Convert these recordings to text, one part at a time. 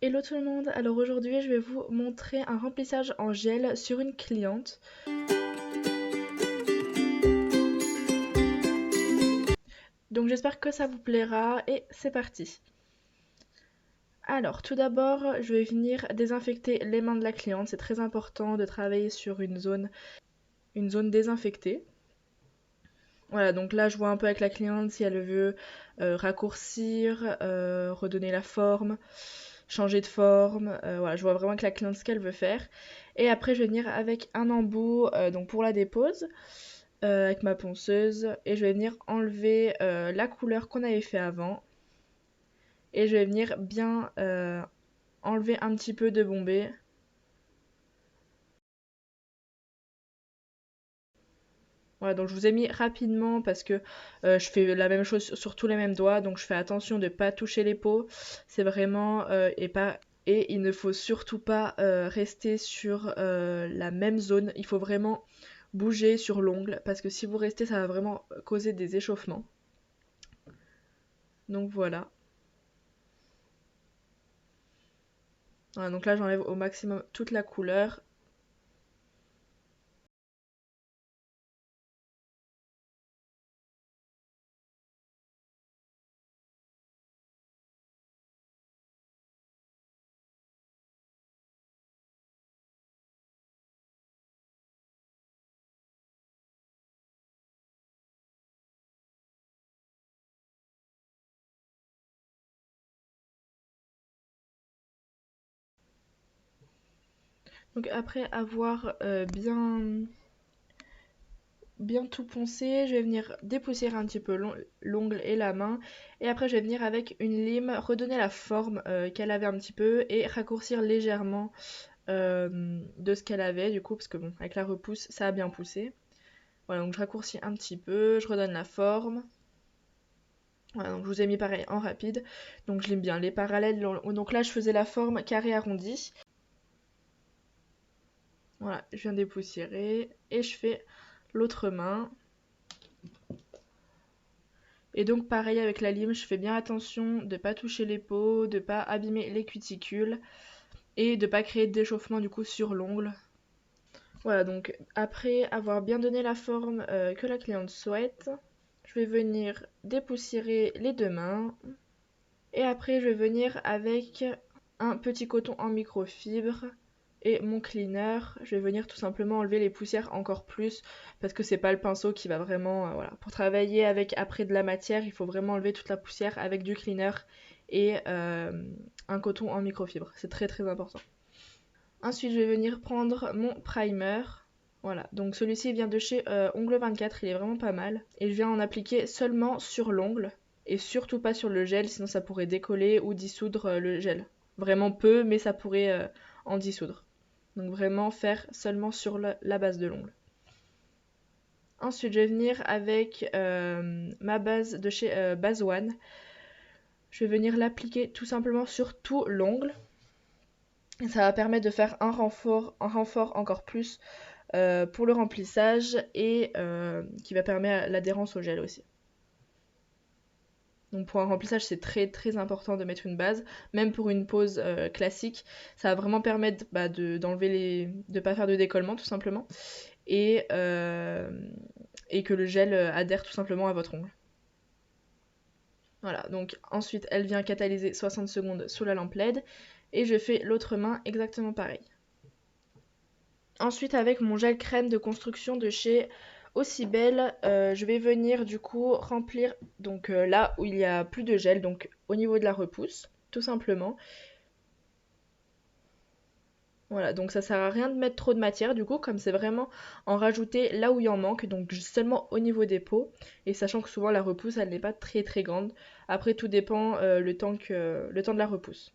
Hello tout le monde, alors aujourd'hui je vais vous montrer un remplissage en gel sur une cliente. Donc j'espère que ça vous plaira et c'est parti. Alors tout d'abord je vais venir désinfecter les mains de la cliente, c'est très important de travailler sur une zone désinfectée. Voilà, donc là je vois un peu avec la cliente si elle veut raccourcir, redonner la forme, changer de forme. Voilà, je vois vraiment que la cliente ce qu'elle veut faire. Et après je vais venir avec un embout donc pour la dépose avec ma ponceuse et je vais venir enlever la couleur qu'on avait fait avant. Et je vais venir bien enlever un petit peu de bombé. Voilà, donc je vous ai mis rapidement parce que je fais la même chose sur tous les mêmes doigts, donc je fais attention de ne pas toucher les peaux. C'est vraiment et il ne faut surtout pas rester sur la même zone. Il faut vraiment bouger sur l'ongle parce que si vous restez, ça va vraiment causer des échauffements. Donc voilà. Voilà, donc là j'enlève au maximum toute la couleur. Donc après avoir bien tout poncé, je vais venir dépoussiérer un petit peu l'ongle et la main. Et après je vais venir avec une lime redonner la forme qu'elle avait un petit peu et raccourcir légèrement de ce qu'elle avait du coup parce que bon avec la repousse ça a bien poussé. Voilà, donc je raccourcis un petit peu, je redonne la forme. Voilà, donc je vous ai mis pareil en rapide. Donc je l'aime bien les parallèles. Donc là je faisais la forme carré arrondi. Voilà, je viens dépoussiérer et je fais l'autre main. Et donc pareil avec la lime, je fais bien attention de ne pas toucher les peaux, de ne pas abîmer les cuticules et de ne pas créer d'échauffement du coup sur l'ongle. Voilà, donc après avoir bien donné la forme que la cliente souhaite, je vais venir dépoussiérer les deux mains. Et après je vais venir avec un petit coton en microfibre et mon cleaner, je vais venir tout simplement enlever les poussières encore plus parce que c'est pas le pinceau qui va vraiment voilà, pour travailler avec après de la matière, il faut vraiment enlever toute la poussière avec du cleaner et un coton en microfibre, c'est très très important. Ensuite, je vais venir prendre mon primer. Voilà, donc celui-ci vient de chez Ongle 24, il est vraiment pas mal. Et je viens en appliquer seulement sur l'ongle et surtout pas sur le gel, sinon ça pourrait décoller ou dissoudre le gel. Vraiment peu, mais ça pourrait en dissoudre. Donc vraiment faire seulement sur la base de l'ongle. Ensuite, je vais venir avec ma base de chez Base One. Je vais venir l'appliquer tout simplement sur tout l'ongle. Et ça va permettre de faire un renfort encore plus pour le remplissage et qui va permettre l'adhérence au gel aussi. Donc pour un remplissage, c'est très très important de mettre une base, même pour une pose classique, ça va vraiment permettre d'enlever de pas faire de décollement tout simplement et que le gel adhère tout simplement à votre ongle. Voilà, donc ensuite elle vient catalyser 60 secondes sous la lampe LED et je fais l'autre main exactement pareil. Ensuite avec mon gel crème de construction de chez Aussibel, je vais venir du coup remplir donc là où il y a plus de gel, donc au niveau de la repousse, tout simplement. Voilà, donc ça sert à rien de mettre trop de matière du coup, comme c'est vraiment en rajouter là où il en manque, donc seulement au niveau des peaux, et sachant que souvent la repousse elle n'est pas très très grande. Après tout dépend le temps de la repousse.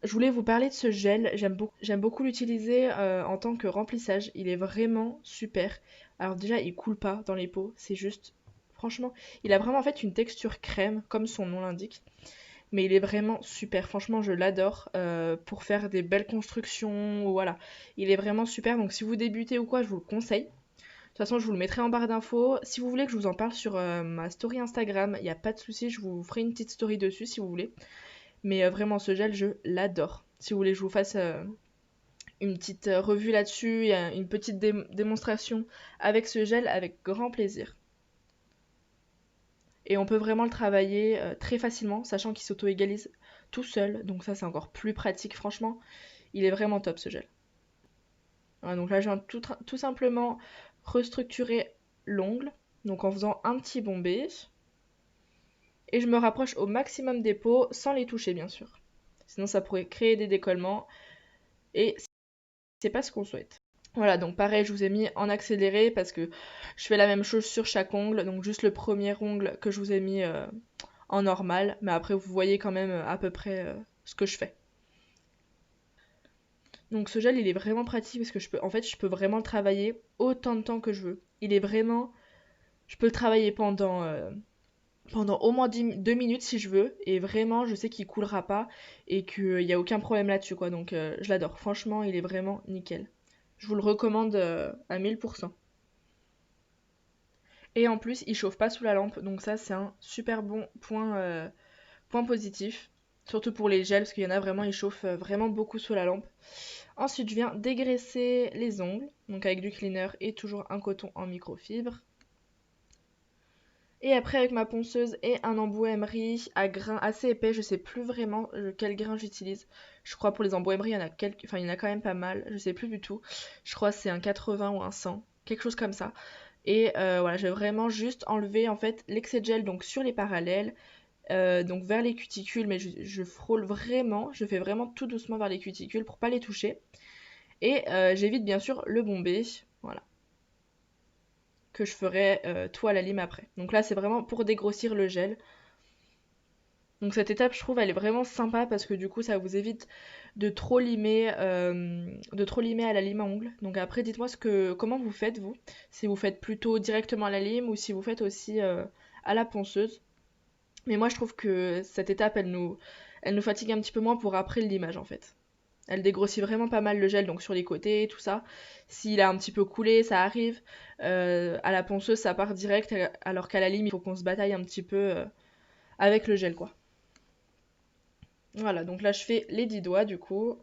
Je voulais vous parler de ce gel, j'aime beaucoup l'utiliser en tant que remplissage, il est vraiment super. Alors déjà il coule pas dans les peaux, c'est juste, franchement, il a vraiment en fait une texture crème comme son nom l'indique. Mais il est vraiment super, franchement je l'adore pour faire des belles constructions, voilà. Il est vraiment super, donc si vous débutez ou quoi je vous le conseille. De toute façon je vous le mettrai en barre d'infos. Si vous voulez que je vous en parle sur ma story Instagram, il n'y a pas de souci, je vous ferai une petite story dessus si vous voulez. Mais vraiment, ce gel, je l'adore. Si vous voulez que je vous fasse une petite revue là-dessus et une petite démonstration avec ce gel, avec grand plaisir. Et on peut vraiment le travailler très facilement, sachant qu'il s'auto-égalise tout seul. Donc ça, c'est encore plus pratique, franchement. Il est vraiment top, ce gel. Voilà, donc là, je viens tout simplement restructurer l'ongle. Donc en faisant un petit bombé. Et je me rapproche au maximum des peaux, sans les toucher, bien sûr. Sinon, ça pourrait créer des décollements. Et c'est pas ce qu'on souhaite. Voilà, donc pareil, je vous ai mis en accéléré parce que je fais la même chose sur chaque ongle. Donc juste le premier ongle que je vous ai mis en normal. Mais après, vous voyez quand même à peu près ce que je fais. Donc ce gel, il est vraiment pratique parce que je peux vraiment le travailler autant de temps que je veux. Il est vraiment... Je peux le travailler pendant au moins 2 minutes si je veux. Et vraiment, je sais qu'il coulera pas et qu'il n'y a aucun problème là-dessus, quoi. Donc je l'adore. Franchement, il est vraiment nickel. Je vous le recommande à 1000%. Et en plus, il chauffe pas sous la lampe. Donc ça, c'est un super bon point positif. Surtout pour les gels, parce qu'il y en a vraiment, ils chauffent vraiment beaucoup sous la lampe. Ensuite, je viens dégraisser les ongles. Donc avec du cleaner et toujours un coton en microfibre. Et après avec ma ponceuse et un embout emery à grains assez épais, je sais plus vraiment quel grain j'utilise. Je crois pour les embouts emery, il y en a quand même pas mal, je sais plus du tout. Je crois que c'est un 80 ou un 100, quelque chose comme ça. Et voilà, je vais vraiment juste enlever en fait l'excès de gel donc sur les parallèles, donc vers les cuticules, mais je frôle vraiment, je fais vraiment tout doucement vers les cuticules pour pas les toucher. Et j'évite bien sûr le bombé, voilà, que je ferai tout à la lime après. Donc là c'est vraiment pour dégrossir le gel. Donc cette étape, je trouve, elle est vraiment sympa parce que du coup, ça vous évite de trop limer à la lime à ongles. Donc après, dites-moi comment vous faites vous, si vous faites plutôt directement à la lime ou si vous faites aussi à la ponceuse. Mais moi, je trouve que cette étape, elle nous fatigue un petit peu moins pour après le limage en fait. Elle dégrossit vraiment pas mal le gel, donc sur les côtés, tout ça. S'il a un petit peu coulé, ça arrive. À la ponceuse, ça part direct, alors qu'à la lime, il faut qu'on se bataille un petit peu avec le gel, quoi. Voilà, donc là je fais les 10 doigts du coup.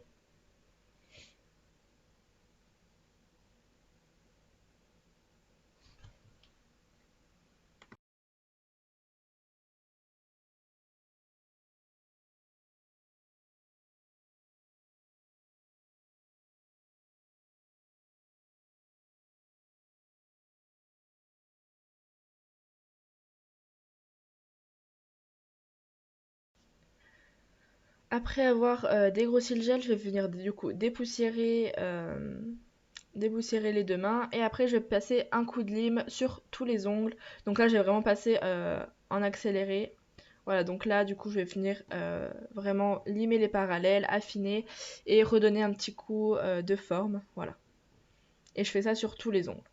Après avoir dégrossi le gel, je vais venir du coup dépoussiérer les deux mains. Et après je vais passer un coup de lime sur tous les ongles. Donc là j'ai vraiment passé en accéléré. Voilà, donc là du coup je vais venir vraiment limer les parallèles, affiner et redonner un petit coup de forme. Voilà. Et je fais ça sur tous les ongles.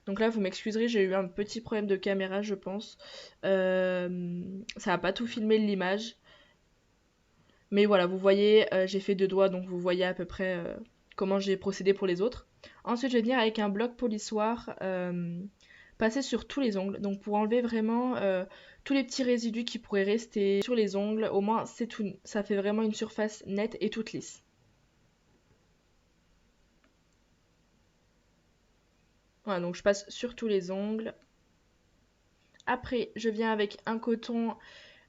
Donc là, vous m'excuserez, j'ai eu un petit problème de caméra, je pense. Ça n'a pas tout filmé l'image. Mais voilà, vous voyez, j'ai fait 2 doigts, donc vous voyez à peu près comment j'ai procédé pour les autres. Ensuite, je vais venir avec un bloc polissoir, passer sur tous les ongles. Donc pour enlever vraiment tous les petits résidus qui pourraient rester sur les ongles. Au moins, c'est tout, ça fait vraiment une surface nette et toute lisse. Voilà, donc je passe sur tous les ongles. Après, je viens avec un coton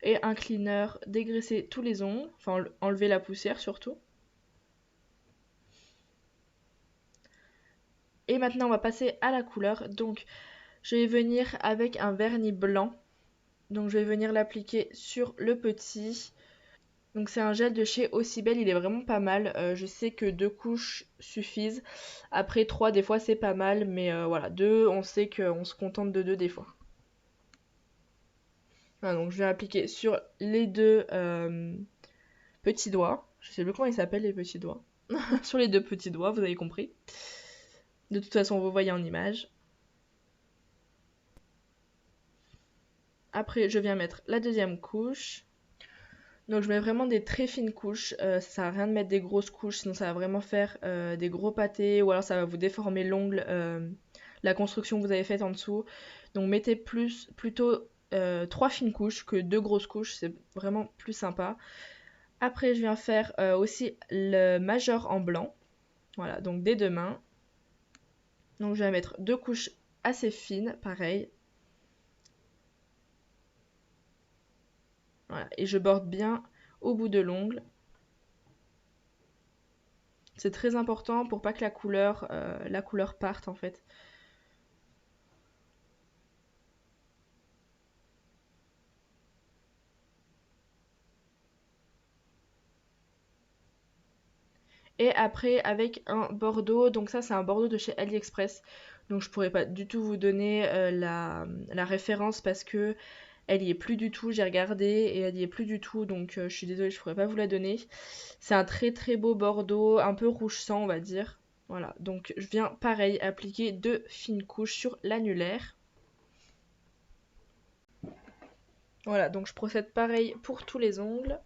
et un cleaner dégraisser tous les ongles, enfin enlever la poussière surtout. Et maintenant on va passer à la couleur, donc je vais venir avec un vernis blanc, donc je vais venir l'appliquer sur le petit. Donc c'est un gel de chez Ossibel, il est vraiment pas mal, je sais que 2 couches suffisent, après 3 des fois c'est pas mal, mais voilà, 2 on sait qu'on se contente de 2 des fois. Voilà, donc je vais appliquer sur les deux petits doigts, je sais plus comment ils s'appellent les petits doigts, sur les 2 petits doigts, vous avez compris. De toute façon, vous voyez en image. Après, je viens mettre la deuxième couche. Donc, je mets vraiment des très fines couches. Ça sert à rien de mettre des grosses couches, sinon ça va vraiment faire des gros pâtés ou alors ça va vous déformer l'ongle, la construction que vous avez faite en dessous. Donc, mettez plutôt 3 fines couches que 2 grosses couches, c'est vraiment plus sympa. Après, je viens faire aussi le majeur en blanc. Voilà, donc des 2 mains. Donc je vais mettre 2 couches assez fines, pareil. Voilà, et je borde bien au bout de l'ongle. C'est très important pour pas que la couleur parte en fait. Et après avec un bordeaux, donc ça c'est un bordeaux de chez AliExpress. Donc je pourrais pas du tout vous donner la référence parce que elle y est plus du tout, j'ai regardé et elle y est plus du tout, donc je suis désolée, je pourrais pas vous la donner. C'est un très très beau bordeaux, un peu rouge sang on va dire. Voilà, donc je viens pareil appliquer 2 fines couches sur l'annulaire. Voilà, donc je procède pareil pour tous les ongles.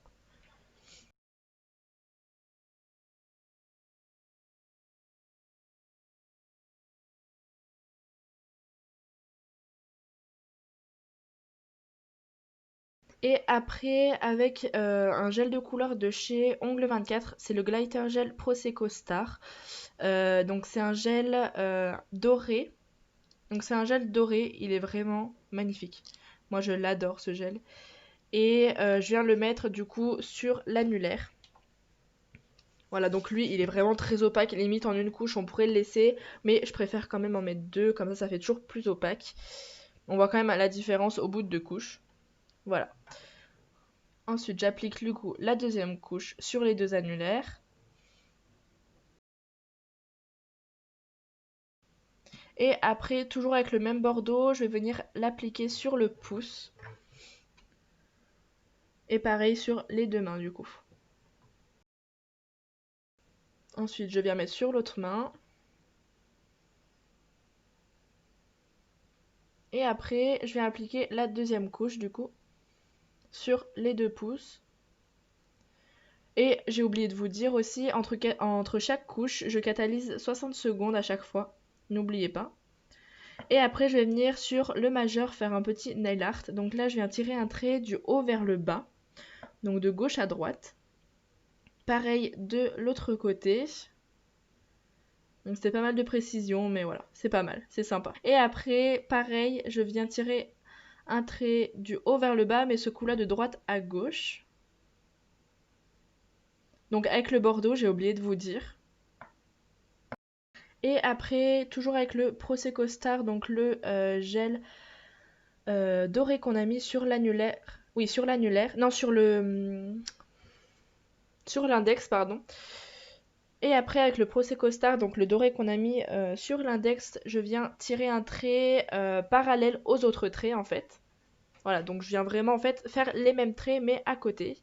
Et après, avec un gel de couleur de chez Ongle 24, c'est le Glitter Gel Prosecco Star. Donc c'est un gel doré. Donc c'est un gel doré, il est vraiment magnifique. Moi je l'adore ce gel. Et je viens le mettre du coup sur l'annulaire. Voilà, donc lui il est vraiment très opaque, limite en une couche on pourrait le laisser, mais je préfère quand même en mettre 2, comme ça fait toujours plus opaque. On voit quand même la différence au bout de 2 couches. Voilà. Ensuite, j'applique du coup la deuxième couche sur les 2 annulaires. Et après, toujours avec le même bordeaux, je vais venir l'appliquer sur le pouce. Et pareil sur les 2 mains du coup. Ensuite, je viens mettre sur l'autre main. Et après, je vais appliquer la deuxième couche du coup sur les 2 pouces. Et j'ai oublié de vous dire aussi, entre chaque couche, je catalyse 60 secondes à chaque fois. N'oubliez pas. Et après, je vais venir sur le majeur faire un petit nail art. Donc là, je viens tirer un trait du haut vers le bas. Donc de gauche à droite. Pareil de l'autre côté. Donc c'était pas mal de précision, mais voilà, c'est pas mal, c'est sympa. Et après, pareil, je viens tirer un trait du haut vers le bas, mais ce coup-là de droite à gauche. Donc avec le bordeaux, j'ai oublié de vous dire. Et après, toujours avec le Prosecco Star, donc le gel doré qu'on a mis sur l'annulaire. Oui, sur l'annulaire. Non, sur l'index, pardon. Et après, avec le Prosecco Star, donc le doré qu'on a mis sur l'index, je viens tirer un trait parallèle aux autres traits en fait. Voilà, donc je viens vraiment en fait faire les mêmes traits mais à côté.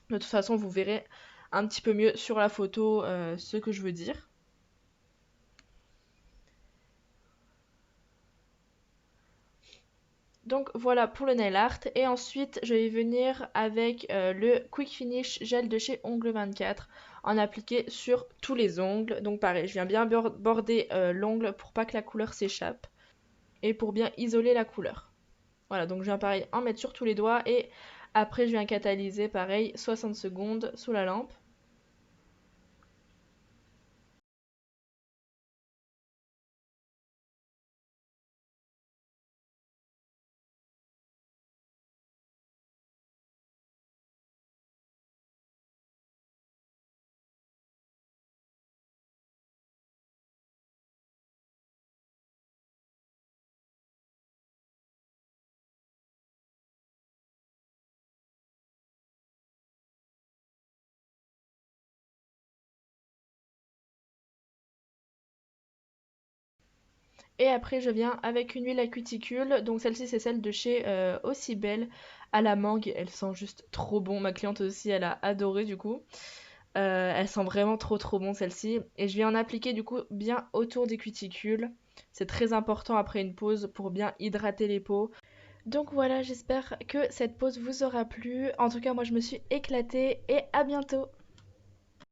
De toute façon, vous verrez un petit peu mieux sur la photo ce que je veux dire. Donc voilà pour le nail art. Et ensuite, je vais venir avec le Quick Finish gel de chez Ongle 24 en appliquer sur tous les ongles. Donc pareil, je viens bien border l'ongle pour pas que la couleur s'échappe et pour bien isoler la couleur. Voilà, donc je viens pareil en mettre sur tous les doigts et après je viens catalyser pareil 60 secondes sous la lampe. Et après je viens avec une huile à cuticule, donc celle-ci c'est celle de chez Aussi Belle à la mangue, elle sent juste trop bon, ma cliente aussi elle a adoré du coup. Elle sent vraiment trop bon celle-ci. Et je viens en appliquer du coup bien autour des cuticules. C'est très important après une pause pour bien hydrater les peaux. Donc voilà, j'espère que cette pause vous aura plu. En tout cas, moi je me suis éclatée et à bientôt.